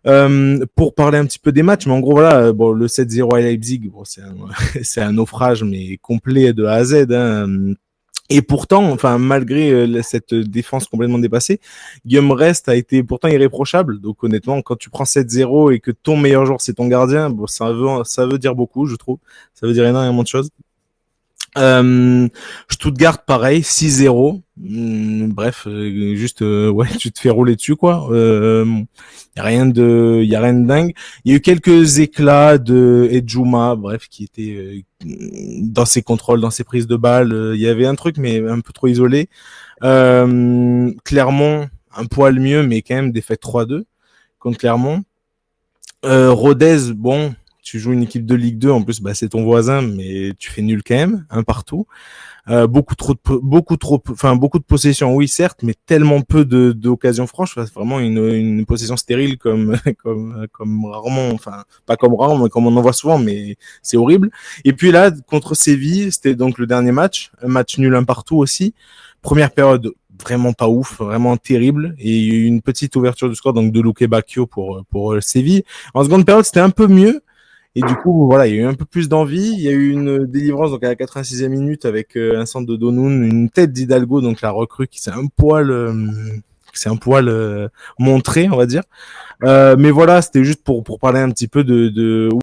Pour parler un petit peu des matchs, mais en gros voilà, bon le 7-0 à Leipzig, bon c'est un, c'est un naufrage mais complet de A à Z. Hein. Et pourtant, enfin malgré cette défense complètement dépassée, Guillaume Rest a été pourtant irréprochable. Donc honnêtement, quand tu prends 7-0 et que ton meilleur joueur c'est ton gardien, bon ça veut dire beaucoup, je trouve. Ça veut dire énormément de choses. Stuttgart, pareil, 6-0. Bref, juste, ouais, tu te fais rouler dessus, quoi. Y a rien de dingue. Il y a eu quelques éclats de Edjuma, bref, qui était dans ses contrôles, dans ses prises de balles. Il y avait un truc, mais un peu trop isolé. Clermont, un poil mieux, mais quand même défaite 3-2 contre Clermont. Rodez, bon, tu joues une équipe de Ligue 2, en plus, bah, c'est ton voisin, mais tu fais nul quand même, un partout. Beaucoup de possessions, oui, certes, mais tellement peu d'occasions franches. C'est vraiment une possession stérile comme rarement, enfin, pas comme rarement, mais comme on en voit souvent, mais c'est horrible. Et puis là, contre Séville, c'était donc le dernier match, un match nul un partout aussi. Première période vraiment pas ouf, vraiment terrible. Et il y a eu une petite ouverture du score, donc de Luque Bacchio pour Séville. En seconde période, c'était un peu mieux. Et du coup, voilà, il y a eu un peu plus d'envie. Il y a eu une délivrance donc à la 86e minute avec un centre de Donoun, une tête d'Hidalgo, donc la recrue qui s'est un poil montré, on va dire. Mais voilà, c'était juste pour parler un petit peu de